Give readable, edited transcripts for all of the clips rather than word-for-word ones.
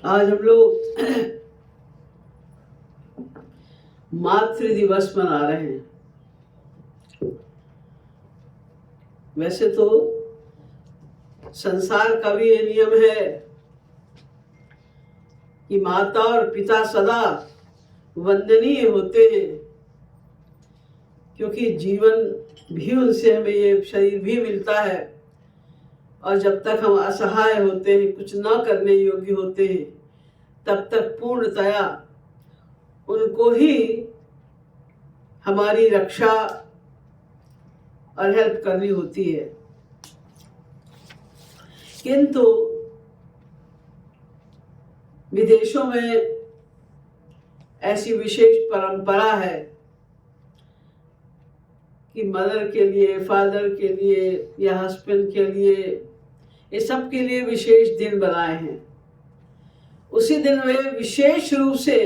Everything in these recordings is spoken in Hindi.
आज हम लोग मातृ दिवस मना रहे हैं। वैसे तो संसार का भी ये नियम है कि माता और पिता सदा वंदनीय होते हैं, क्योंकि जीवन भी उनसे हमें ये शरीर भी मिलता है। और जब तक हम असहाय होते हैं, कुछ ना करने योग्य होते हैं, तब तक पूर्णतया उनको ही हमारी रक्षा और हेल्प करनी होती है। किंतु विदेशों में ऐसी विशेष परंपरा है कि मदर के लिए, फादर के लिए या हस्बैंड के लिए, ये सब के लिए विशेष दिन बनाए हैं। उसी दिन वे विशेष रूप से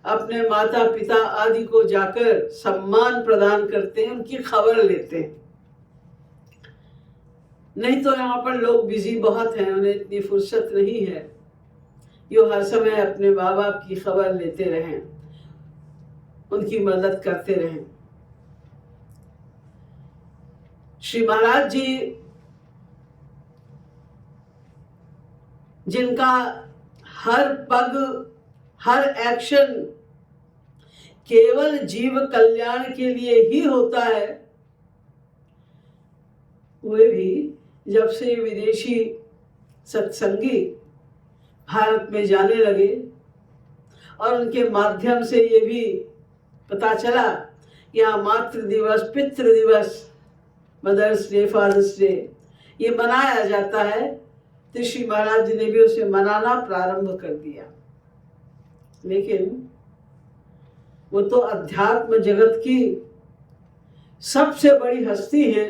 अपने माता पिता आदि को जाकर सम्मान प्रदान करते हैं, उनकी खबर लेते हैं। नहीं तो यहाँ पर लोग बिजी बहुत हैं, उन्हें इतनी फुर्सत नहीं है जो हर समय अपने माँ बाप की खबर लेते रहें, उनकी मदद करते रहें। श्री महाराज जी, जिनका हर पग, हर एक्शन केवल जीव कल्याण के लिए ही होता है, वे भी जब से विदेशी सत्संगी भारत में जाने लगे और उनके माध्यम से ये भी पता चला कि यहाँ मातृ दिवस, पितृ दिवस, मदर्स डे, फादर्स डे ये मनाया जाता है, तो श्री महाराज जी ने भी उसे मनाना प्रारंभ कर दिया। लेकिन वो तो अध्यात्म जगत की सबसे बड़ी हस्ती है,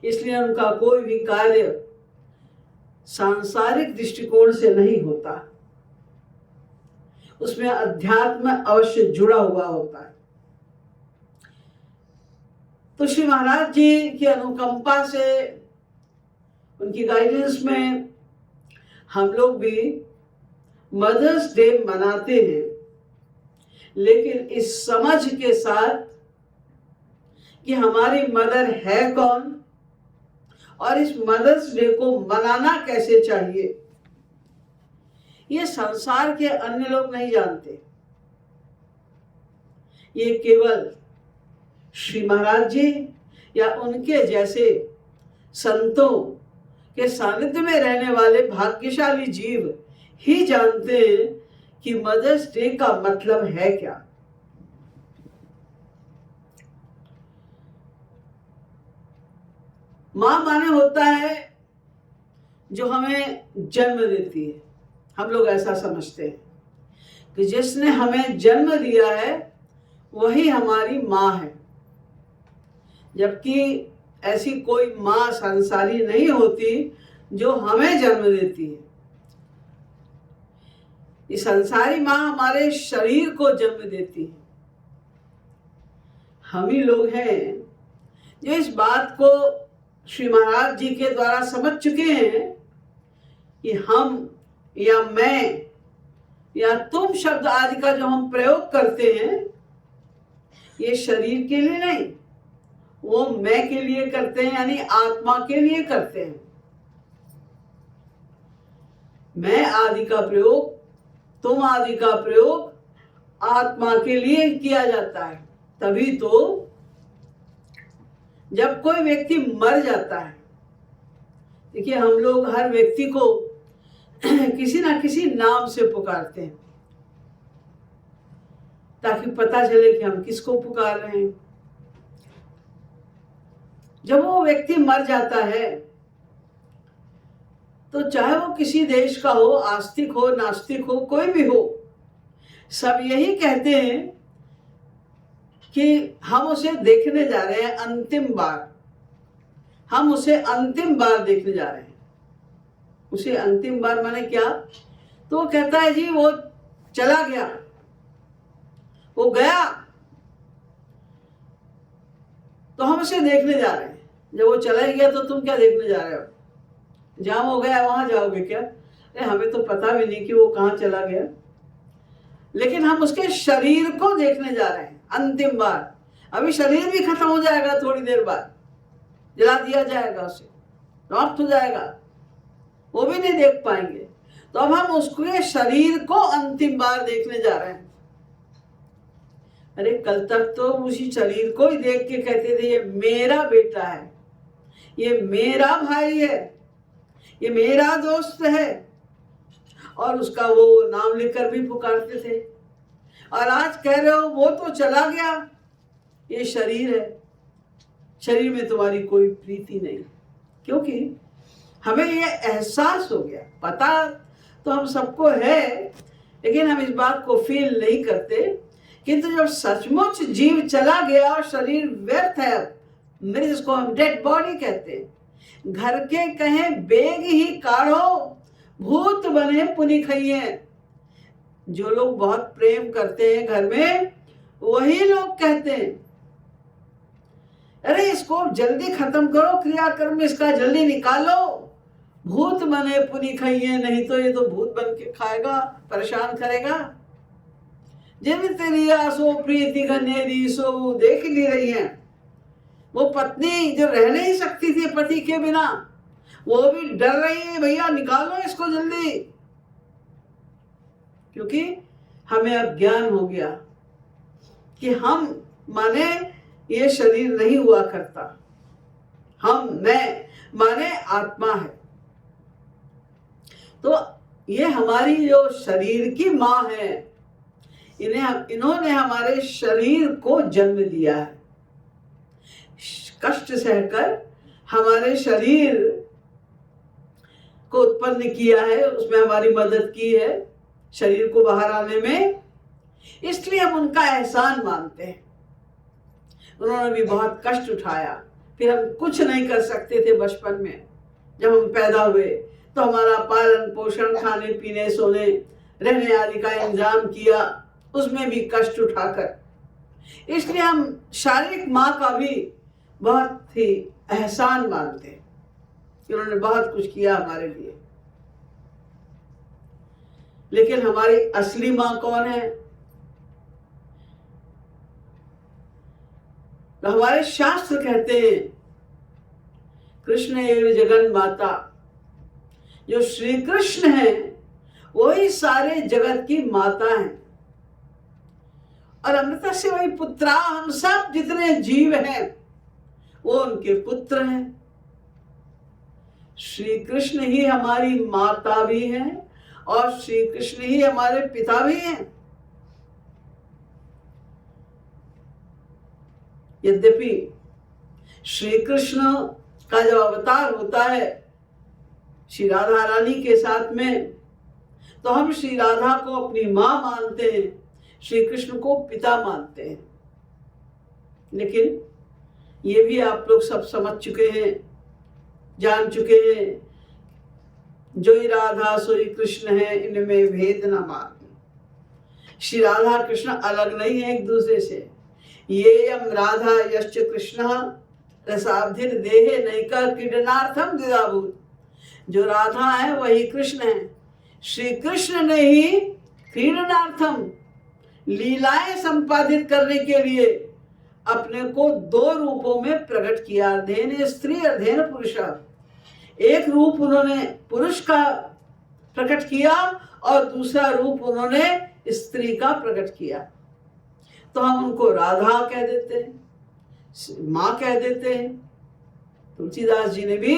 इसलिए उनका कोई भी कार्य सांसारिक दृष्टिकोण से नहीं होता, उसमें अध्यात्म अवश्य जुड़ा हुआ होता है। तो श्री महाराज जी की अनुकंपा से, उनकी गाइडेंस में हम लोग भी मदर्स डे मनाते हैं, लेकिन इस समझ के साथ कि हमारी मदर है कौन और इस मदर्स डे को मनाना कैसे चाहिए, ये संसार के अन्य लोग नहीं जानते। ये केवल श्री महाराज जी या उनके जैसे संतों के सानिध्य में रहने वाले भाग्यशाली जीव ही जानते हैं कि मदर्स डे का मतलब है क्या। मां माने होता है जो हमें जन्म देती है। हम लोग ऐसा समझते हैं कि जिसने हमें जन्म दिया है वही हमारी मां है, जबकि ऐसी कोई मां संसारी नहीं होती जो हमें जन्म देती है। ये संसारी मां हमारे शरीर को जन्म देती है। हम ही लोग हैं जो इस बात को श्री महाराज जी के द्वारा समझ चुके हैं कि हम या मैं या तुम शब्द आदि का जो हम प्रयोग करते हैं, ये शरीर के लिए नहीं, वो मैं के लिए करते हैं, यानी आत्मा के लिए करते हैं। मैं आदि का प्रयोग, तुम आदि का प्रयोग आत्मा के लिए किया जाता है। तभी तो जब कोई व्यक्ति मर जाता है, देखिए हम लोग हर व्यक्ति को किसी ना किसी नाम से पुकारते हैं ताकि पता चले कि हम किसको पुकार रहे हैं। जब वो व्यक्ति मर जाता है तो चाहे वो किसी देश का हो, आस्तिक हो, नास्तिक हो, कोई भी हो, सब यही कहते हैं कि हम उसे देखने जा रहे हैं अंतिम बार, हम उसे अंतिम बार देखने जा रहे हैं। उसे अंतिम बार माने क्या? तो वो कहता है जी वो चला गया, वो गया, तो हम उसे देखने जा रहे हैं। जब वो चला ही गया तो तुम क्या देखने जा रहे हो? जहां वो गया वहां जाओगे क्या? हमें तो पता भी नहीं कि वो कहाँ चला गया, लेकिन हम उसके शरीर को देखने जा रहे हैं अंतिम बार। अभी शरीर भी खत्म हो जाएगा, थोड़ी देर बाद जला दिया जाएगा, उसे समाप्त हो जाएगा, वो भी नहीं देख पाएंगे। तो अब हम उसके शरीर को अंतिम बार देखने जा रहे हैं। अरे कल तक तो उसी शरीर को ही देख के कहते थे ये मेरा बेटा है, ये मेरा भाई है, ये मेरा दोस्त है, और उसका वो नाम लेकर भी पुकारते थे। और आज कह रहे हो वो तो चला गया, ये शरीर है, शरीर में तुम्हारी कोई प्रीति नहीं। क्योंकि हमें ये एहसास हो गया, पता तो हम सबको है, लेकिन हम इस बात को फील नहीं करते। किंतु जब सचमुच जीव चला गया और शरीर व्यर्थ है, मेरे जिसको हम डेड बॉडी कहते हैं, घर के कहें बेग ही काढ़ो, भूत बने पुनि खइये। जो लोग बहुत प्रेम करते हैं घर में, वही लोग कहते हैं अरे इसको जल्दी खत्म करो, क्रियाक्रम इसका जल्दी निकालो, भूत बने पुनि खइये, नहीं तो ये तो भूत बन के खाएगा, परेशान करेगा। जिन तेरी आसो प्रीति घनेरी सो देख ली रही है। वो पत्नी जो रह नहीं सकती थी पति के बिना, वो भी डर रही है, भैया निकालो इसको जल्दी। क्योंकि हमें अब ज्ञान हो गया कि हम माने ये शरीर नहीं हुआ करता, मैं माने आत्मा है। तो ये हमारी जो शरीर की माँ है, इन्होंने हमारे शरीर को जन्म दिया है, कष्ट सहकर हमारे शरीर को उत्पन्न किया है, उसमें हमारी मदद की है शरीर को बाहर आने में। इसलिए हम उनका एहसान मानते हैं। उन्होंने भी बहुत कष्ट उठाया, फिर हम कुछ नहीं कर सकते थे बचपन में। जब हम पैदा हुए तो हमारा पालन पोषण, खाने पीने, सोने रहने आदि का इंतजाम किया, उसमें भी कष्ट उठाकर। इसलिए हम शारीरिक माँ का भी बहुत ही एहसान मानते हैं कि उन्होंने बहुत कुछ किया हमारे लिए। लेकिन हमारी असली माँ कौन है? तो हमारे शास्त्र कहते हैं कृष्ण एवं जगन माता। जो श्री कृष्ण है वही सारे जगत की माता है, और अमृता से वही पुत्रा, हम सब जितने जीव हैं वो उनके पुत्र हैं। श्री कृष्ण ही हमारी माता भी हैं और श्री कृष्ण ही हमारे पिता भी हैं। यद्यपि श्री कृष्ण का जब अवतार होता है श्री राधा रानी के साथ में, तो हम श्री राधा को अपनी माँ मानते हैं, श्री कृष्ण को पिता मानते हैं। लेकिन ये भी आप लोग सब समझ चुके हैं, जान चुके हैं, जो ही राधा सोई कृष्ण है, इनमें भेद न मान। श्री राधा कृष्ण अलग नहीं है एक दूसरे से। ये यम राधा यश्च कृष्ण रसाब्धिर देहे नैका क्रीडनार्थम द्विधाभूत। जो राधा है वही कृष्ण है। श्री कृष्ण ने ही क्रीडनार्थम, लीलाएं संपादित करने के लिए अपने को दो रूपों में प्रकट किया, अर्धेन स्त्री अर्धेन पुरुष। एक रूप उन्होंने पुरुष का प्रकट किया और दूसरा रूप उन्होंने स्त्री का प्रकट किया। तो हम उनको राधा कह देते हैं, माँ कह देते हैं। तुलसीदास जी ने भी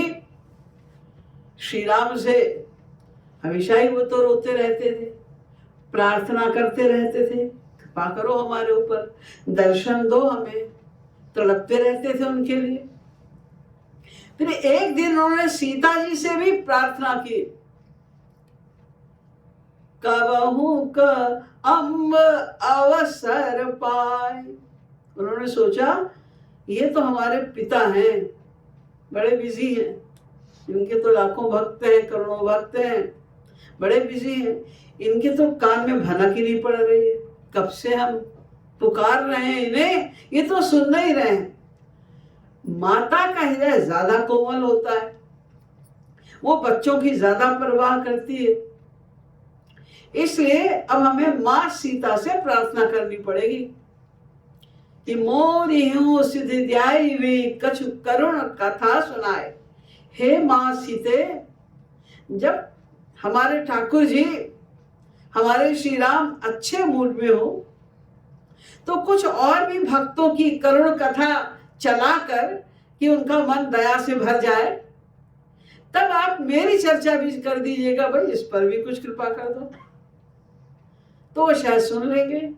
श्री राम से हमेशा ही वो तो रोते रहते थे, प्रार्थना करते रहते थे, कृपा करो हमारे ऊपर, दर्शन दो हमें, तड़पते रहते थे उनके लिए। फिर एक दिन उन्होंने सीता जी से भी प्रार्थना की, कबहू का अम्ब अवसर पाए। उन्होंने सोचा ये तो हमारे पिता हैं, बड़े बिजी हैं, इनके तो लाखों भक्त हैं, करोड़ों भक्त हैं, बड़े बिजी हैं, इनके तो कान में भनक ही नहीं पड़ रही है, कब से हम पुकार रहे हैं इन्हें, ये तो सुन नहीं रहे हैं। माता का हृदय ज्यादा कोमल होता है, वो बच्चों की ज्यादा परवाह करती है। इसलिए अब हमें माँ सीता से प्रार्थना करनी पड़ेगी कि मोरी हूँ सिद्धि ध्याई वे कछु करुण कथा सुनाए। हे माँ सीते, जब हमारे ठाकुर जी, हमारे श्री राम अच्छे मूड में हो तो कुछ और भी भक्तों की करुण कथा चलाकर कि उनका मन दया से भर जाए, तब आप मेरी चर्चा भी कर दीजिएगा, भाई इस पर भी कुछ कृपा कर दो, तो वो शायद सुन लेंगे।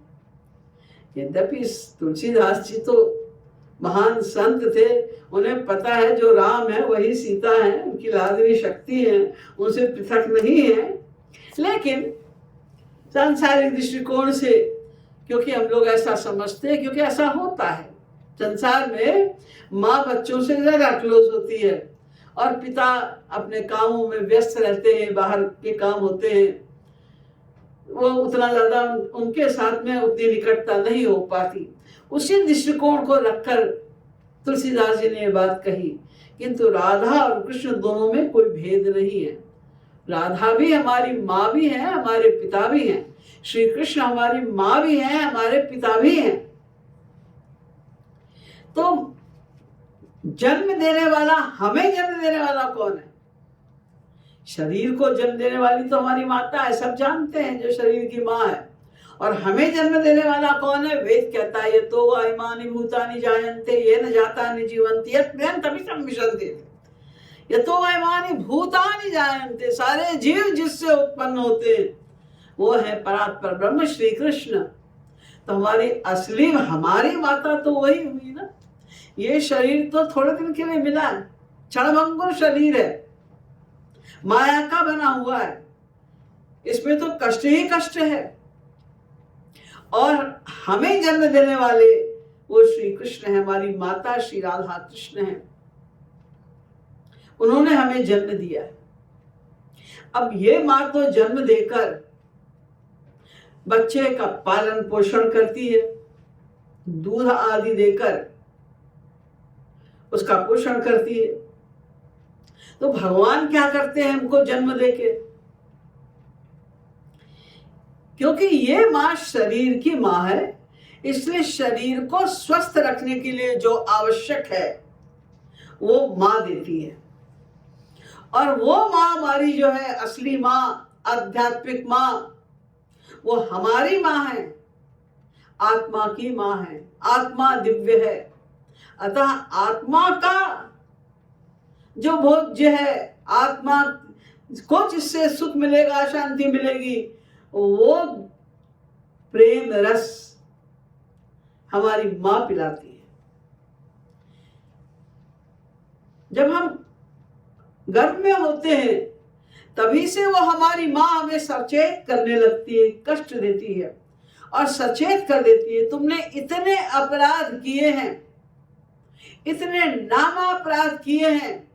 यद्यपि तुलसीदास जी तो महान संत थे, उन्हें पता है जो राम है वही सीता है, उनकी लादरी शक्ति है, उनसे पृथक नहीं है। लेकिन सांसारिक दृष्टिकोण से, क्योंकि हम लोग ऐसा समझते हैं, क्योंकि ऐसा होता है संसार में, माँ बच्चों से ज्यादा क्लोज होती है और पिता अपने कामों में व्यस्त रहते हैं, बाहर के काम होते हैं, वो उतना ज्यादा उनके साथ में उतनी निकटता नहीं हो पाती। उसी दृष्टिकोण को रखकर तुलसीदास जी ने ये बात कही। किंतु राधा और कृष्ण दोनों में कोई भेद नहीं है। राधा भी हमारी माँ भी है, हमारे पिता भी हैं। श्री कृष्ण हमारी माँ भी हैं, हमारे पिता भी हैं। तो जन्म देने वाला, हमें जन्म देने वाला कौन है? शरीर को जन्म देने वाली तो हमारी माता है, सब जानते हैं, जो शरीर की माँ है। और हमें जन्म देने वाला कौन है? वेद कहता है, ये तो इमानि भूतानि जायन्ते ये न जातानि जीवन्ति यत् तभी संविशन्ति। ये तो इमानि भूतानि जायन्ते, सारे जीव जिससे उत्पन्न होते हैं वो है परात्पर ब्रह्म श्री कृष्ण। तो हमारी असली, हमारी माता तो वही हुई ना। ये शरीर तो थोड़े दिन के लिए मिला है, क्षणभंगुर शरीर है, माया का बना हुआ है, इसमें तो कष्ट ही कष्ट है। और हमें जन्म देने वाले वो श्री कृष्ण है, हमारी माता श्री राधा कृष्ण है, उन्होंने हमें जन्म दिया है। अब ये माँ तो जन्म देकर बच्चे का पालन पोषण करती है, दूध आदि देकर उसका पोषण करती है। तो भगवान क्या करते हैं हमको जन्म देके? क्योंकि ये माँ शरीर की माँ है, इसलिए शरीर को स्वस्थ रखने के लिए जो आवश्यक है वो माँ देती है। और वो माँ हमारी जो है असली माँ, आध्यात्मिक माँ, वो हमारी माँ है, आत्मा की माँ है। आत्मा दिव्य है, अतः आत्मा का जो भोज्य है, आत्मा को जिससे सुख मिलेगा, शांति मिलेगी, वो प्रेम रस हमारी माँ पिलाती है। जब हम गर्भ में होते हैं तभी से वो हमारी माँ हमें सचेत करने लगती है, कष्ट देती है और सचेत कर देती है, तुमने इतने अपराध किए हैं, इतने नामा अपराध किए हैं,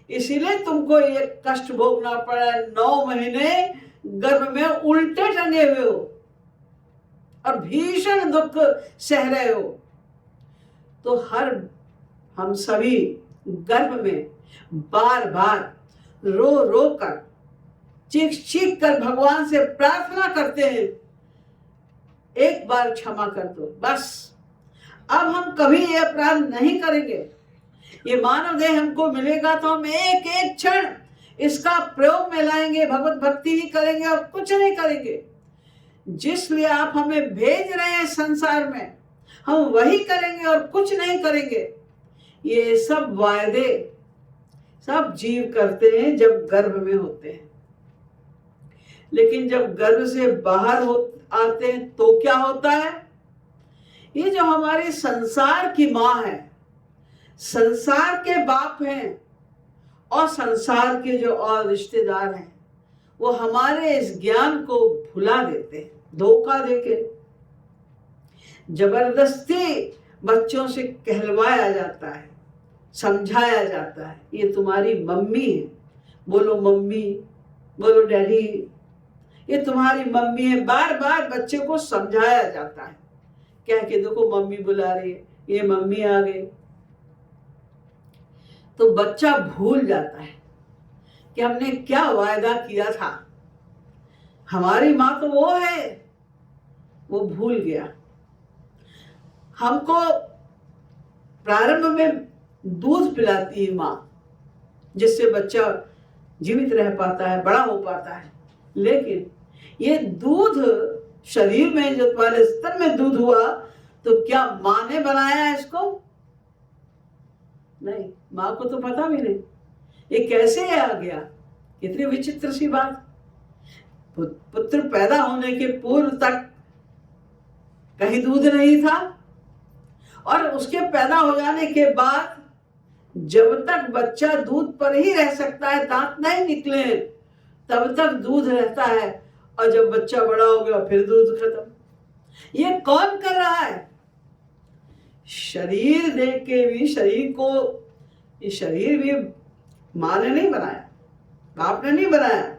इसीलिए तुमको ये कष्ट भोगना पड़ा। 9 महीने गर्भ में उल्टे टंगे हुए हो और भीषण दुख सह रहे हो। तो हम सभी गर्भ में बार बार रो रो कर, चीख चीख कर भगवान से प्रार्थना करते हैं, एक बार क्षमा कर दो, बस अब हम कभी ये अपराध नहीं करेंगे। ये मानव देह हमको मिलेगा तो हम एक एक क्षण इसका प्रयोग में लाएंगे, भगवत भक्ति ही करेंगे और कुछ नहीं करेंगे। जिसलिए आप हमें भेज रहे हैं संसार में, हम वही करेंगे और कुछ नहीं करेंगे। ये सब वायदे सब जीव करते हैं जब गर्भ में होते हैं, लेकिन जब गर्भ से बाहर आते हैं तो क्या होता है? ये जो हमारे संसार की माँ है, संसार के बाप हैं और संसार के जो और रिश्तेदार हैं, वो हमारे इस ज्ञान को भुला देते हैं, धोखा देके। जबरदस्ती बच्चों से कहलवाया जाता है, समझाया जाता है, ये तुम्हारी मम्मी है, बोलो मम्मी, बोलो डैडी, ये तुम्हारी मम्मी है। बार बार बच्चे को समझाया जाता है, कह के देखो मम्मी बुला रही है, ये मम्मी आ गई। तो बच्चा भूल जाता है कि हमने क्या वायदा किया था। हमारी माँ तो वो है, वो भूल गया। हमको प्रारंभ में दूध पिलाती है माँ, जिससे बच्चा जीवित रह पाता है, बड़ा हो पाता है। लेकिन ये दूध शरीर में जो तुम्हारे स्तर में दूध हुआ, तो क्या माँ ने बनाया इसको? नहीं, माँ को तो पता भी नहीं ये कैसे आ गया। कितनी विचित्र सी बात। पुत्र पैदा होने के पूर्व तक कहीं दूध नहीं था, और उसके पैदा हो जाने के बाद जब तक बच्चा दूध पर ही रह सकता है, दांत नहीं निकले, तब तक दूध रहता है, और जब बच्चा बड़ा हो गया फिर दूध खत्म। ये कौन कर रहा है? शरीर देख के भी, शरीर को, ये शरीर भी माँ ने नहीं बनाया, बाप ने नहीं बनाया।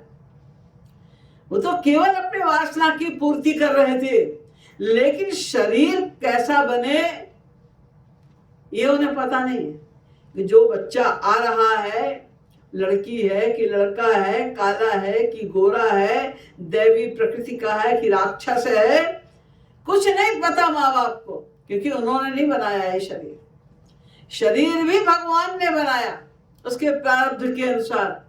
वो तो केवल अपने वासना की पूर्ति कर रहे थे, लेकिन शरीर कैसा बने ये उन्हें पता नहीं है। कि जो बच्चा आ रहा है, लड़की है कि लड़का है, काला है कि गोरा है, दैवी प्रकृति का है कि राक्षस है, कुछ नहीं पता माँ बाप को, क्योंकि उन्होंने नहीं बनाया है शरीर। शरीर भी भगवान ने बनाया उसके प्रारब्ध के अनुसार।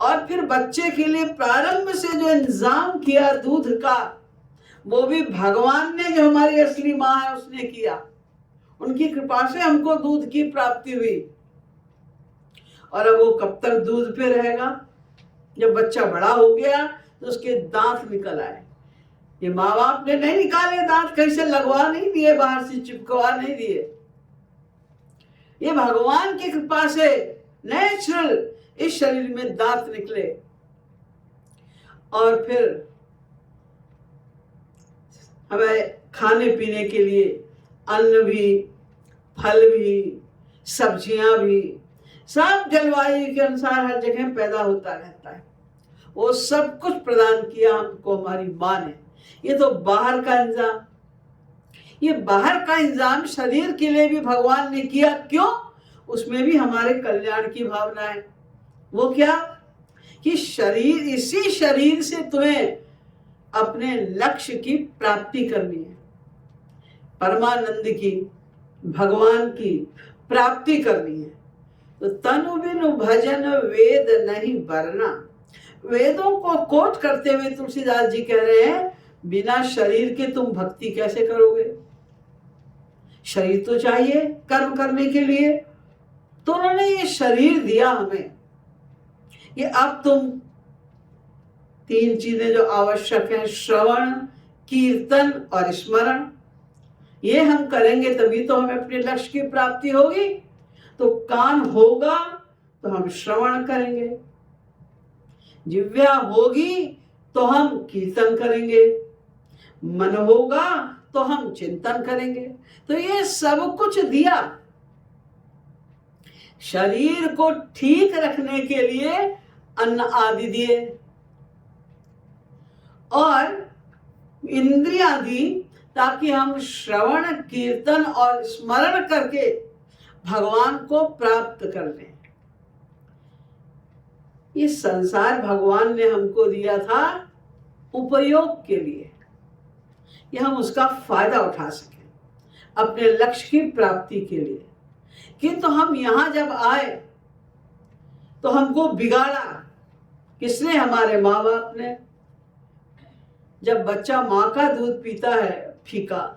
और फिर बच्चे के लिए प्रारंभ से जो इंतजाम किया दूध का, वो भी भगवान ने, जो हमारी असली माँ है, उसने किया। उनकी कृपा से हमको दूध की प्राप्ति हुई। और अब वो कब तक दूध पे रहेगा? जब बच्चा बड़ा हो गया तो उसके दांत निकल आए। ये माँ बाप ने नहीं निकाले दांत, कैसे लगवा नहीं दिए, बाहर से चिपकवा नहीं दिए। ये भगवान की कृपा से नेचुरल इस शरीर में दांत निकले। और फिर हमें खाने पीने के लिए अन्न भी, फल भी, सब्जियां भी, सब जलवायु के अनुसार हर जगह पैदा होता रहता है। वो सब कुछ प्रदान किया हमको हमारी माँ ने। ये तो बाहर का इंतजाम, ये बाहर का इंतजाम शरीर के लिए भी भगवान ने किया। क्यों? उसमें भी हमारे कल्याण की भावना है। वो क्या? कि शरीर, इसी शरीर से तुम्हें अपने लक्ष्य की प्राप्ति करनी है, परमानंद की, भगवान की प्राप्ति करनी है। तो तनु बिनु भजन वेद नहीं बरना। वेदों को कोट करते हुए तुलसीदास जी कह रहे हैं, बिना शरीर के तुम भक्ति कैसे करोगे? शरीर तो चाहिए कर्म करने के लिए। तो उन्होंने ये शरीर दिया हमें। ये अब तुम तीन चीजें जो आवश्यक हैं, श्रवण, कीर्तन और स्मरण, ये हम करेंगे तभी तो हमें अपने लक्ष्य की प्राप्ति होगी। तो कान होगा तो हम श्रवण करेंगे, जिह्वा होगी तो हम कीर्तन करेंगे, मन होगा तो हम चिंतन करेंगे। तो ये सब कुछ दिया। शरीर को ठीक रखने के लिए अन्न आदि दिए, और इंद्रियां दी ताकि हम श्रवण, कीर्तन और स्मरण करके भगवान को प्राप्त कर लें। ये संसार भगवान ने हमको दिया था उपयोग के लिए, कि हम उसका फायदा उठा सकें अपने लक्ष्य की प्राप्ति के लिए। किंतु हम यहां जब आए तो हमको बिगाड़ा किसने? हमारे माँ बाप ने। जब बच्चा माँ का दूध पीता है फीका,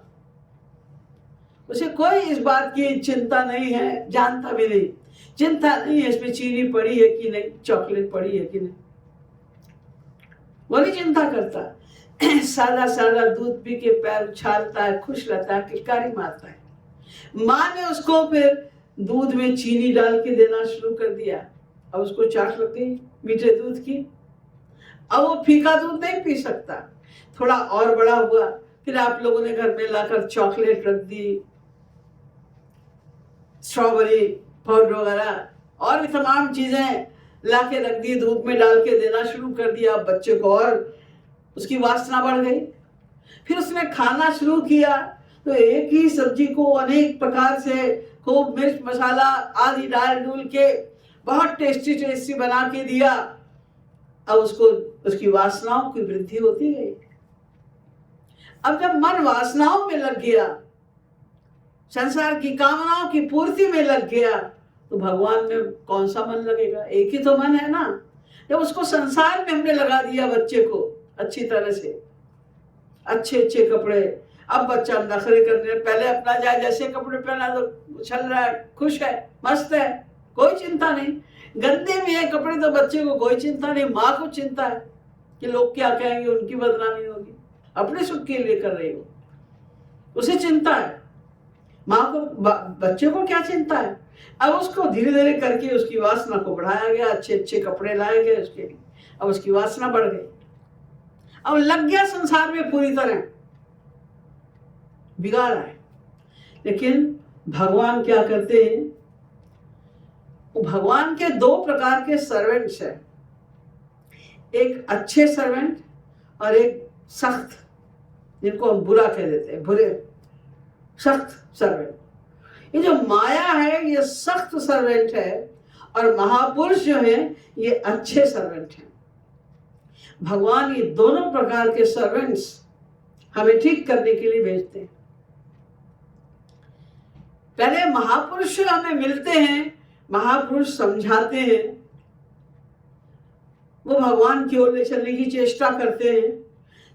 उसे कोई इस बात की चिंता नहीं है, जानता भी नहीं, चिंता नहीं है इसमें चीनी पड़ी है कि नहीं, चॉकलेट पड़ी है कि नहीं, वो नहीं चिंता करता। सादा सादा दूध पी के पैर उछालता है, खुश रहता है, किलकारी मारता है। माँ ने उसको फिर दूध में चीनी डाल के देना शुरू कर दिया। अब उसको चाट लग गई मीठे दूध की। अब वो फीका दूध नहीं पी सकता। थोड़ा और बड़ा हुआ, फिर आप लोगों ने घर में लाकर चॉकलेट रख दी, स्ट्रॉबेरी पाउडर वगैरह और भी तमाम चीजें लाके रख दी, दूध में डाल के देना शुरू कर दिया। बच्चे को और उसकी वासना बढ़ गई। फिर उसने खाना शुरू किया तो एक ही सब्जी को अनेक प्रकार से खूब मिर्च मसाला आदि डाल डूल के बहुत टेस्टी टेस्टी बना के दिया। अब उसको उसकी वासनाओं की वृद्धि होती गई। अब जब मन वासनाओं में लग गया, संसार की कामनाओं की पूर्ति में लग गया, तो भगवान में कौन सा मन लगेगा? एक ही तो मन है ना। जब उसको संसार में हमने लगा दिया, बच्चे को अच्छी तरह से अच्छे अच्छे कपड़े, अब बच्चा नखरे करने, पहले अपना जाए जैसे कपड़े पहना तो चल रहा है, खुश है, मस्त है, कोई चिंता नहीं। गंदे में है कपड़े तो बच्चे को कोई चिंता नहीं, माँ को चिंता है कि लोग क्या कहेंगे, उनकी बदनामी होगी। अपने सुख के लिए कर रही हो, उसे चिंता है। माँ को बच्चे को क्या चिंता है? अब उसको धीरे धीरे करके उसकी वासना को बढ़ाया गया, अच्छे अच्छे कपड़े लाए गए उसके लिए, अब उसकी वासना बढ़ गई, अब लग गया संसार में पूरी तरह, बिगाड़ है। लेकिन भगवान क्या करते हैं? भगवान के दो प्रकार के सर्वेंट्स हैं, एक अच्छे सर्वेंट और एक सख्त, जिनको हम बुरा कह देते हैं, बुरे सख्त सर्वेंट। ये जो माया है ये सख्त सर्वेंट है, और महापुरुष जो है ये अच्छे सर्वेंट हैं। भगवान ये दोनों प्रकार के सर्वेंट्स हमें ठीक करने के लिए भेजते हैं। पहले महापुरुष हमें मिलते हैं, महापुरुष समझाते हैं, वो भगवान की ओर ले चलने की चेष्टा करते हैं,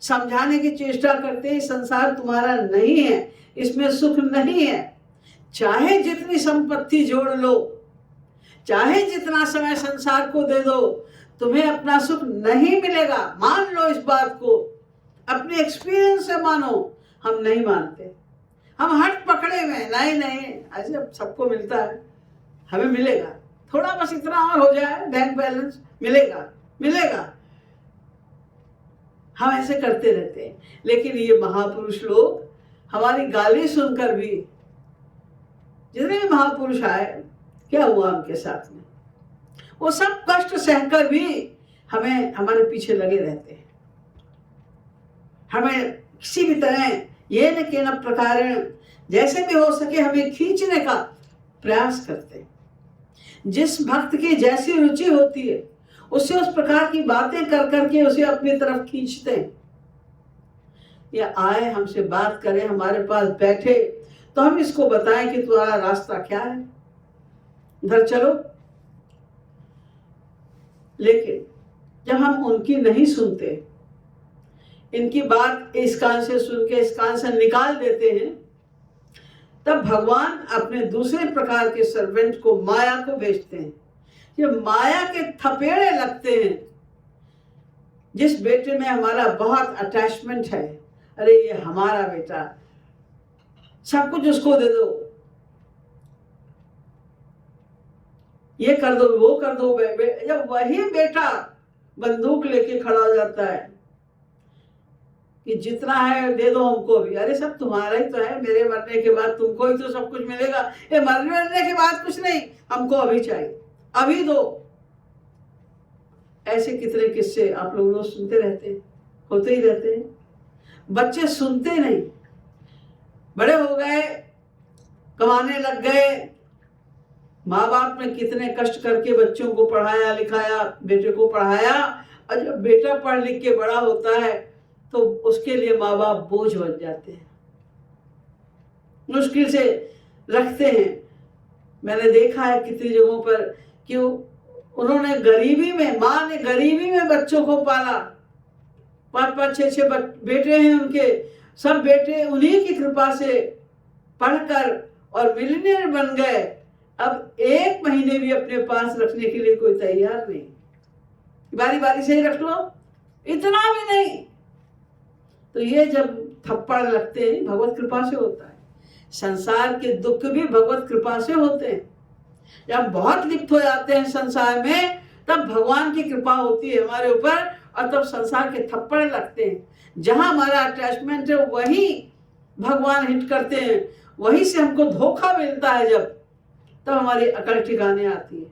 समझाने की चेष्टा करते हैं, संसार तुम्हारा नहीं है, इसमें सुख नहीं है, चाहे जितनी संपत्ति जोड़ लो, चाहे जितना समय संसार को दे दो, तुम्हें अपना सुख नहीं मिलेगा। मान लो इस बात को, अपने एक्सपीरियंस से मानो। हम नहीं मानते, हम हट पकड़े में, नहीं नहीं ऐसे सबको मिलता है, हमें मिलेगा, थोड़ा बस इतना और हो जाए बैंक बैलेंस, मिलेगा मिलेगा, हम ऐसे करते रहते हैं। लेकिन ये महापुरुष लोग हमारी गाली सुनकर भी, जितने भी महापुरुष आए, क्या हुआ उनके साथ में? वो सब कष्ट सहकर भी हमें, हमारे पीछे लगे रहते हैं, हमें किसी भी तरह ये न के न प्रकार जैसे भी हो सके हमें खींचने का प्रयास करते हैं। जिस भक्त की जैसी रुचि होती है उससे उस प्रकार की बातें कर करके उसे अपनी तरफ खींचते हैं। या आए हमसे बात करे, हमारे पास बैठे, तो हम इसको बताएं कि तुम्हारा रास्ता क्या है, इधर चलो। लेकिन जब हम उनकी नहीं सुनते, इनकी बात इस कान से सुन के इस कान से निकाल देते हैं, तब भगवान अपने दूसरे प्रकार के सर्वेंट को, माया को भेजते हैं। ये माया के थपेड़े लगते हैं। जिस बेटे में हमारा बहुत अटैचमेंट है, अरे ये हमारा बेटा, सब कुछ उसको दे दो, ये कर दो, वो कर दो। जब वही बेटा बंदूक लेके खड़ा हो जाता है कि जितना है दे दो हमको भी, अरे सब तुम्हारा ही तो है, मेरे मरने के बाद तुमको ही तो सब कुछ मिलेगा, ये मरने के बाद कुछ नहीं, हमको अभी चाहिए, अभी दो। ऐसे कितने किस्से आप लोग रोज सुनते रहते हैं, होते ही रहते हैं। बच्चे सुनते नहीं, बड़े हो गए, कमाने लग गए, माँ बाप ने कितने कष्ट करके बच्चों को पढ़ाया लिखाया, बेटे को पढ़ाया, और जब बेटा पढ़ लिख के बड़ा होता है तो उसके लिए माँ बाप बोझ बन जाते हैं, मुश्किल से रखते हैं। मैंने देखा है कितनी जगहों पर कि उन्होंने गरीबी में, माँ ने गरीबी में बच्चों को पाला, 5-5, 6-6 बेटे हैं उनके, सब बेटे उन्हीं की कृपा से पढ़कर और मिलियनेयर बन गए। अब 1 महीने भी अपने पास रखने के लिए कोई तैयार नहीं, बारी बारी से ही रख लो, इतना भी नहीं। तो ये जब थप्पड़ लगते हैं, भगवत कृपा से होता है। संसार के दुख भी भगवत कृपा से होते हैं। जब बहुत लिप्त हो जाते हैं संसार में, तब भगवान की कृपा होती है हमारे ऊपर, और तब संसार के थप्पड़ लगते हैं। जहां हमारा अटैचमेंट है वही भगवान हिट करते हैं, वहीं से हमको धोखा मिलता है। जब तब हमारी अकल ठिकाने आती है।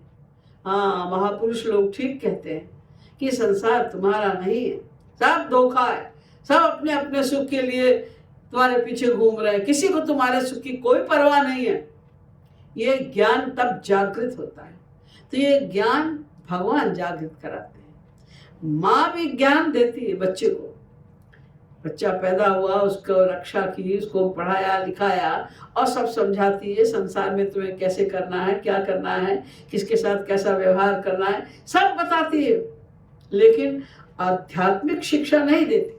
हाँ, महापुरुष लोग ठीक कहते हैं कि संसार तुम्हारा नहीं है, सब धोखा है, सब अपने अपने सुख के लिए तुम्हारे पीछे घूम रहे हैं, किसी को तुम्हारे सुख की कोई परवाह नहीं है। ये ज्ञान तब जागृत होता है। तो ये ज्ञान भगवान जागृत कराते हैं। माँ भी ज्ञान देती है बच्चे को। बच्चा पैदा हुआ, उसको रक्षा की, उसको पढ़ाया लिखाया और सब समझाती है संसार में तुम्हें कैसे करना है, क्या करना है, किसके साथ कैसा व्यवहार करना है, सब बताती है। लेकिन आध्यात्मिक शिक्षा नहीं देती।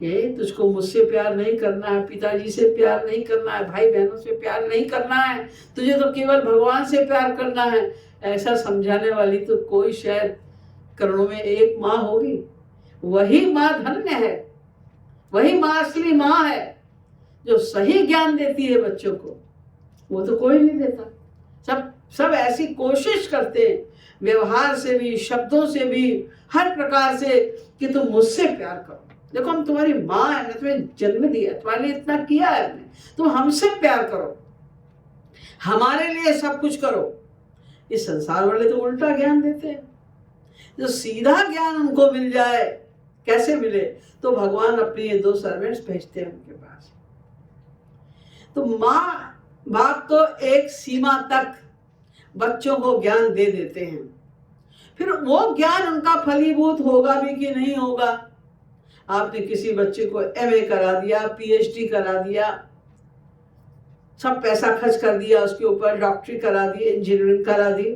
ये तुझको मुझसे प्यार नहीं करना है, पिताजी से प्यार नहीं करना है, भाई बहनों से प्यार नहीं करना है, तुझे तो केवल भगवान से प्यार करना है, ऐसा समझाने वाली तो कोई शायद करोड़ों में एक माँ होगी। वही माँ धन्य है, वही माँ असली माँ है जो सही ज्ञान देती है बच्चों को। वो तो कोई नहीं देता। सब ऐसी कोशिश करते हैं व्यवहार से भी, शब्दों से भी, हर प्रकार से कि तुम मुझसे प्यार करो। देखो हम तुम्हारी माँ है, मैं तुम्हें जन्म दिया, तुम्हारे लिए इतना किया है हमने, तुम हमसे प्यार करो, हमारे लिए सब कुछ करो। इस संसार वाले तो उल्टा ज्ञान देते हैं। जो सीधा ज्ञान उनको मिल जाए, कैसे मिले? तो भगवान अपने ये 2 सर्वेंट्स भेजते हैं उनके पास। तो माँ बाप तो एक सीमा तक बच्चों को ज्ञान दे देते हैं, फिर वो ज्ञान उनका फलीभूत होगा भी कि नहीं होगा। आपने किसी बच्चे को MA करा दिया, PhD करा दिया, सब पैसा खर्च कर दिया उसके ऊपर, डॉक्टरी करा दी, इंजीनियरिंग करा दी,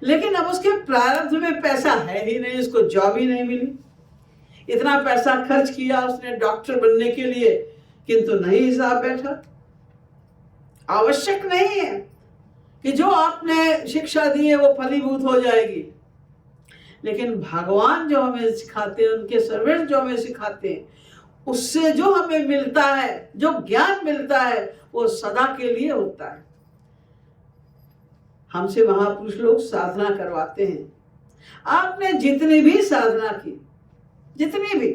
लेकिन अब उसके प्रारब्ध में पैसा है ही नहीं, उसको जॉब ही नहीं मिली। इतना पैसा खर्च किया उसने डॉक्टर बनने के लिए, किंतु नहीं हिसाब बैठा। आवश्यक नहीं है कि जो आपने शिक्षा दी है वो फलीभूत हो जाएगी, लेकिन भगवान जो हमें सिखाते हैं, उनके सर्वेंट जो हमें सिखाते हैं, उससे जो हमें मिलता है, जो ज्ञान मिलता है, वो सदा के लिए होता है। हमसे महापुरुष लोग साधना करवाते हैं। आपने जितनी भी साधना की, जितनी भी,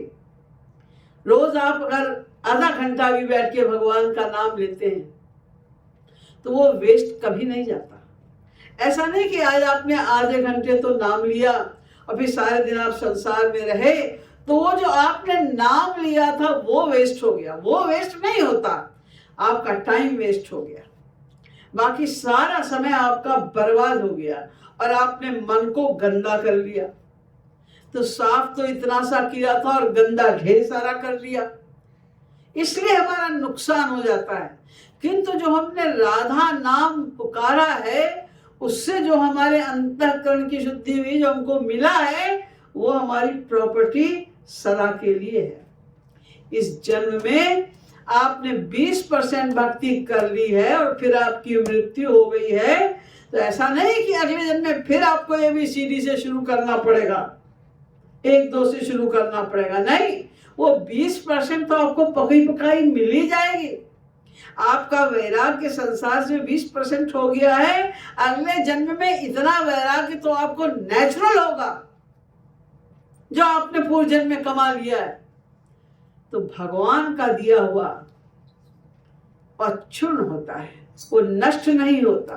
रोज आप अगर आधा घंटा भी बैठ के भगवान का नाम लेते हैं तो वो वेस्ट कभी नहीं जाता। ऐसा नहीं कि आज आपने आधे घंटे तो नाम लिया और फिर सारे दिन आप संसार में रहे तो वो जो आपने नाम लिया था वो वेस्ट हो गया। वो वेस्ट नहीं होता, आपका टाइम वेस्ट हो गया, बाकी सारा समय आपका बर्बाद हो गया और आपने मन को गंदा कर लिया। तो साफ तो इतना सा किया था और गंदा ढेर सारा कर लिया, इसलिए हमारा नुकसान हो जाता है। किंतु जो हमने राधा नाम पुकारा है, उससे जो हमारे अंतःकरण की शुद्धि हुई, जो हमको मिला है, वो हमारी प्रॉपर्टी सदा के लिए है। इस जन्म में आपने 20% भक्ति कर ली है और फिर आपकी मृत्यु हो गई है, तो ऐसा नहीं कि अगले जन्म में फिर आपको ABCD से शुरू करना पड़ेगा, 1-2 से शुरू करना पड़ेगा। नहीं, वो 20% तो आपको पकी पकाई मिल ही जाएगी। आपका वैराग्य संसार से 20% हो गया है, अगले जन्म में इतना वैराग्य तो आपको नेचुरल होगा जो आपने पूर्व जन्म में कमा लिया है। तो भगवान का दिया हुआ अक्षुण्ण होता है, वो नष्ट नहीं होता,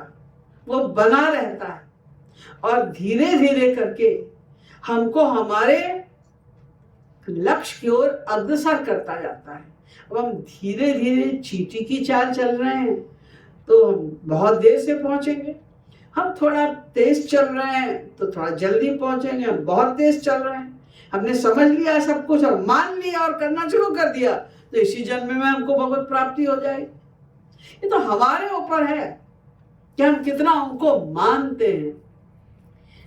वो बना रहता है और धीरे धीरे करके हमको हमारे लक्ष्य की ओर अग्रसर करता जाता है। अब हम धीरे धीरे चींटी की चाल चल रहे हैं तो हम बहुत देर से पहुंचेंगे, हम थोड़ा तेज चल रहे हैं तो थोड़ा जल्दी पहुंचेंगे, हम बहुत तेज चल रहे हैं, हमने समझ लिया सब कुछ और मान लिया और करना शुरू कर दिया, तो इसी जन्म में हमको भगवत प्राप्ति हो जाएगी। ये तो हमारे ऊपर है कि हम कितना उनको मानते हैं।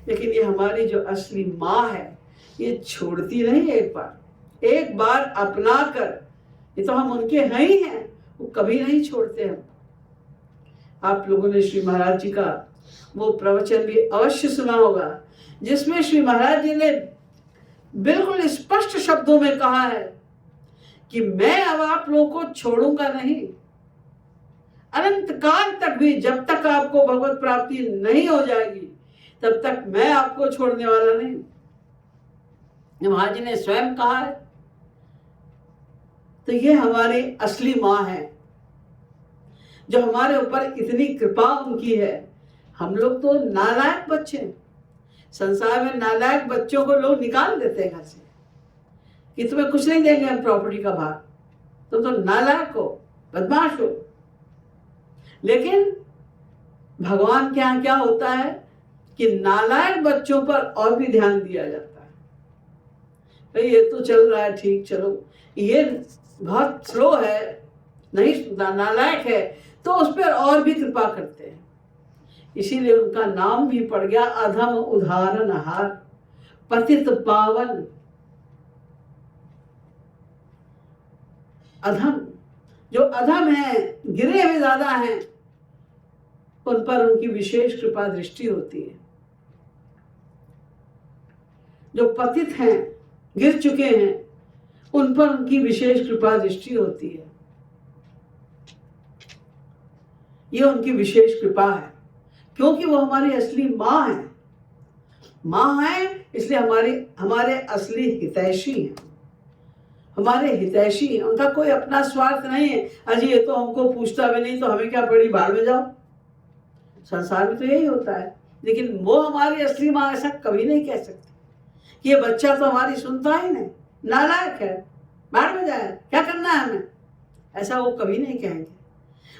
लेकिन ये हमारी जो असली माँ है, ये छोड़ती नहीं। एक बार अपना कर, ये तो हम उनके हैं ही हैं, वो कभी नहीं छोड़ते हम। आप लोगों ने श्री महाराज जी का वो प्रवचन भी अवश्य सुना होगा, जिसमें श्री महाराज जी ने बिल्कुल स्पष्ट शब्दों में कहा है कि मैं अब आप लोगों को छोड़ूंगा नहीं, अनंत काल तक भी, जब तक आपको भगवत प्राप्ति नहीं हो जाएगी तब तक मैं आपको छोड़ने वाला नहीं। महाराज जी ने स्वयं कहा है। तो ये हमारी असली माँ है जो हमारे ऊपर इतनी कृपा उनकी है। हम लोग तो नालायक बच्चे हैं, संसार में नालायक बच्चों को लोग निकाल देते हैं घर से कि तुम्हें कुछ नहीं देंगे हम प्रॉपर्टी का भाग, तुम तो नालायक हो, बदमाश हो। लेकिन भगवान के यहाँ क्या होता है कि नालायक बच्चों पर और भी ध्यान दिया जाता है। भाई ये तो चल रहा है ठीक, चलो ये बहुत स्लो है, नहीं सुनता, नालायक है, तो उस पर और भी कृपा करते हैं। इसीलिए उनका नाम भी पड़ गया अधम उदाहरणहार, पतित पावन। अधम, जो अधम है, गिरे हुए ज्यादा हैं, उन पर उनकी विशेष कृपा दृष्टि होती है। जो पतित हैं, गिर चुके हैं, उन पर उनकी विशेष कृपा दृष्टि होती है। ये उनकी विशेष कृपा है, क्योंकि वो हमारी असली माँ है। माँ है इसलिए हमारे असली हितैषी हैं, हमारे हितैषी हैं। उनका कोई अपना स्वार्थ नहीं है, अजी ये तो हमको पूछता भी नहीं तो हमें क्या पड़ी, बाहर में जाओ। संसार में तो यही होता है, लेकिन वो हमारी असली माँ ऐसा कभी नहीं कह सकती कि ये बच्चा तो हमारी सुनता ही नहीं, नालायक है, बाहर में जाए, क्या करना है हमें, ऐसा वो कभी नहीं कहेंगे।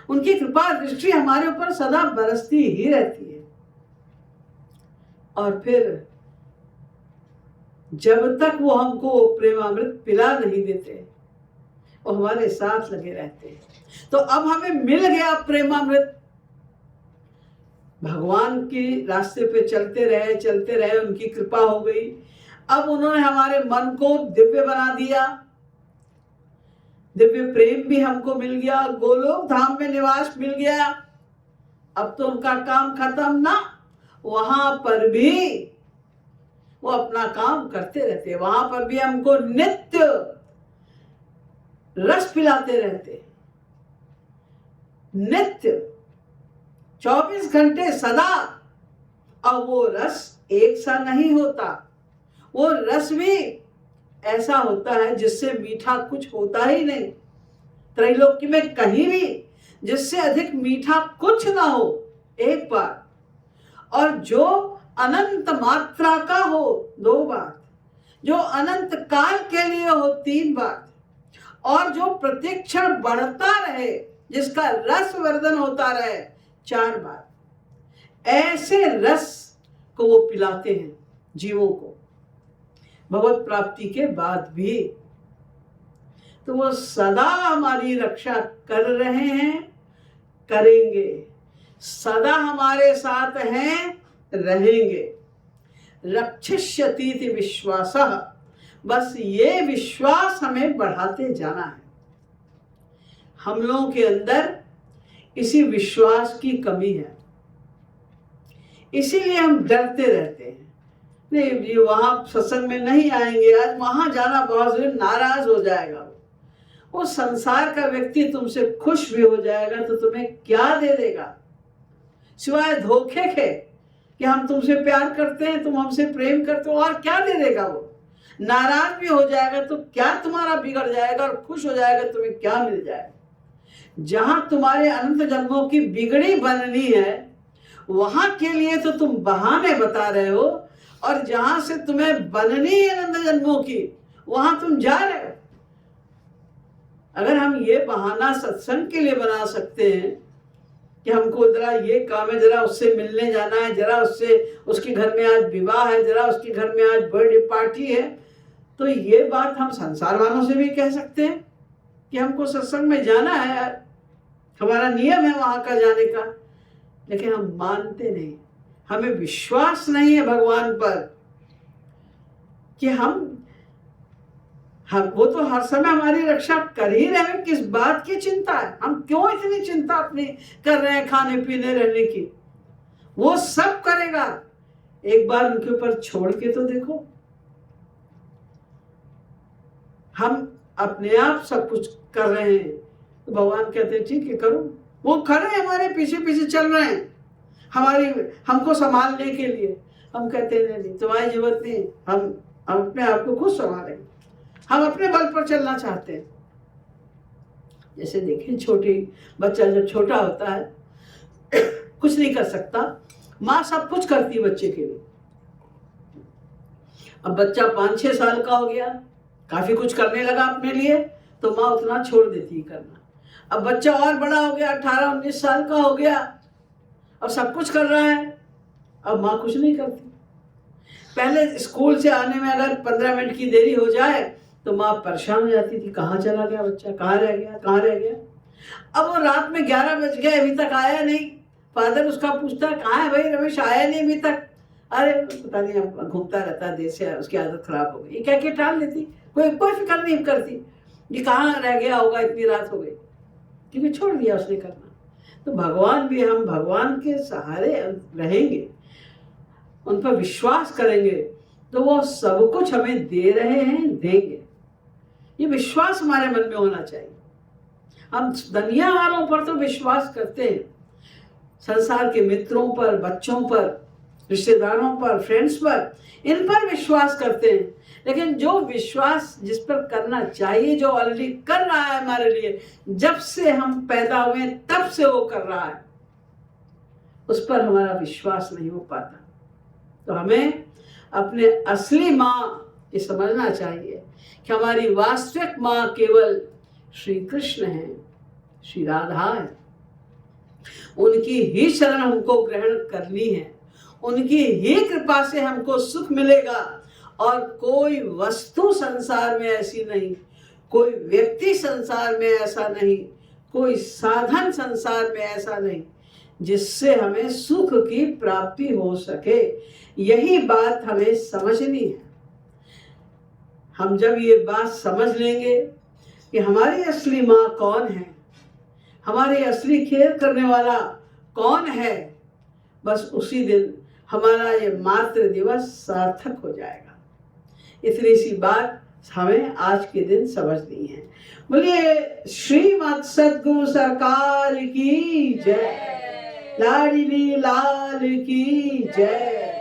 उनकी कृपा दृष्टि हमारे ऊपर सदा बरसती ही रहती है। और फिर जब तक वो हमको प्रेमामृत पिला नहीं देते, वो हमारे साथ लगे रहते हैं। तो अब हमें मिल गया प्रेमामृत, भगवान के रास्ते पे चलते रहे, उनकी कृपा हो गई। अब उन्होंने हमारे मन को दिव्य बना दिया, दिव्य प्रेम भी हमको मिल गया, गोलोक धाम में निवास मिल गया। अब तो उनका काम खत्म ना, वहां पर भी वो अपना काम करते रहते, वहां पर भी हमको नित्य रस पिलाते रहते, नित्य 24 घंटे सदा। और वो रस एक सा नहीं होता, वो रस भी ऐसा होता है जिससे मीठा कुछ होता ही नहीं। त्रैलोक्य में कहीं भी जिससे अधिक मीठा कुछ ना हो, एक बार, और जो अनंत मात्रा का हो 2 बार, जो अनंत काल के लिए हो 3 बार, और जो प्रतिक्षण बढ़ता रहे, जिसका रस वर्धन होता रहे 4 बार। ऐसे रस को वो पिलाते हैं जीवों को भगवत प्राप्ति के बाद भी। तो वो सदा हमारी रक्षा कर रहे हैं, करेंगे, सदा हमारे साथ हैं, रहेंगे। रक्षिष्यतीति विश्वासः, बस ये विश्वास हमें बढ़ाते जाना है। हम लोगों के अंदर इसी विश्वास की कमी है, इसीलिए हम डरते रहते हैं। नहीं ये वहां सत्संग में नहीं आएंगे, आज वहां जाना बहुत जरूरी, नाराज हो जाएगा वो संसार का व्यक्ति तुमसे खुश भी हो जाएगा तो तुम्हें क्या दे देगा सिवाय धोखे के कि हम तुमसे प्यार करते हैं, तुम हमसे प्रेम करते हो, और क्या दे देगा वो। नाराज भी हो जाएगा तो क्या तुम्हारा बिगड़ जाएगा, और खुश हो जाएगा तुम्हें क्या मिल जाएगा। जहां तुम्हारे अनंत जन्मों की बिगड़ी बननी है वहां के लिए तो तुम बहाने बता रहे हो, और जहां से तुम्हें बननी है अनंत जन्मों की वहां तुम जा रहे हो। अगर हम ये बहाना सत्संग के लिए बना सकते हैं कि हमको जरा ये काम है, जरा उससे मिलने जाना है, जरा उससे, उसके घर में आज विवाह है, जरा उसके घर में आज बर्थडे पार्टी है, तो ये बात हम संसार वालों से भी कह सकते हैं कि हमको सत्संग में जाना है यार, हमारा नियम है वहां का जाने का। लेकिन हम मानते नहीं, हमें विश्वास नहीं है भगवान पर कि हम वो तो हर समय हमारी रक्षा कर ही रहे हैं। किस बात की चिंता है, हम क्यों इतनी चिंता अपनी कर रहे हैं खाने पीने रहने की, वो सब करेगा। एक बार उनके ऊपर छोड़ के तो देखो, हम अपने आप सब कुछ कर रहे हैं तो भगवान कहते हैं ठीक है करो। वो खड़े हमारे पीछे पीछे चल रहे हैं हमको संभालने के लिए। हम कहते हैं नहीं तुम्हारी जरूरत नहीं, हम अपने आप को खुद संभालेंगे, हम अपने बल पर चलना चाहते हैं। जैसे देखिए छोटी बच्चा जब छोटा होता है कुछ नहीं कर सकता, माँ सब कुछ करती है बच्चे के लिए। अब बच्चा 5-6 साल का हो गया, काफी कुछ करने लगा अपने लिए, तो माँ उतना छोड़ देती है करना। अब बच्चा और बड़ा हो गया, 18-19 साल का हो गया, अब सब कुछ कर रहा है, अब माँ कुछ नहीं करती। पहले स्कूल से आने में अगर 15 मिनट की देरी हो जाए तो माँ परेशान हो जाती थी, कहाँ चला गया बच्चा, कहाँ रह गया, कहाँ रह गया। अब वो रात में 11 बज गए, अभी तक आया नहीं। फादर उसका पूछता, कहाँ है भाई रमेश, आया नहीं अभी तक। अरे पता नहीं, अब घूमता रहता देर से, उसकी आदत खराब हो गई, ये कह के टाल देती, कोई फिक्र नहीं करती ये कहाँ रह गया होगा, इतनी रात हो गई, क्योंकि छोड़ दिया उसने करना। तो भगवान भी, हम भगवान के सहारे रहेंगे, उन पर विश्वास करेंगे तो वो सब कुछ हमें दे रहे हैं, देंगे। ये विश्वास हमारे मन में होना चाहिए। हम दुनिया वालों पर तो विश्वास करते हैं, संसार के मित्रों पर, बच्चों पर, रिश्तेदारों पर, फ्रेंड्स पर, इन पर विश्वास करते हैं, लेकिन जो विश्वास जिस पर करना चाहिए, जो ऑलरेडी कर रहा है हमारे लिए, जब से हम पैदा हुए तब से वो कर रहा है, उस पर हमारा विश्वास नहीं हो पाता। तो हमें अपने असली माँ ये समझना चाहिए कि हमारी वास्तविक माँ केवल श्री कृष्ण है, श्री राधा है। उनकी ही शरण हमको ग्रहण करनी है, उनकी ही कृपा से हमको सुख मिलेगा। और कोई वस्तु संसार में ऐसी नहीं, कोई व्यक्ति संसार में ऐसा नहीं, कोई साधन संसार में ऐसा नहीं जिससे हमें सुख की प्राप्ति हो सके। यही बात हमें समझनी है। हम जब ये बात समझ लेंगे कि हमारी असली माँ कौन है, हमारी असली खेल करने वाला कौन है, बस उसी दिन हमारा ये मातृ दिवस सार्थक हो जाएगा। इतनी सी बात हमें आज के दिन समझनी है। बोलिए श्रीमद् सद्गुरु सरकार की जय, लाडली लाल की जय।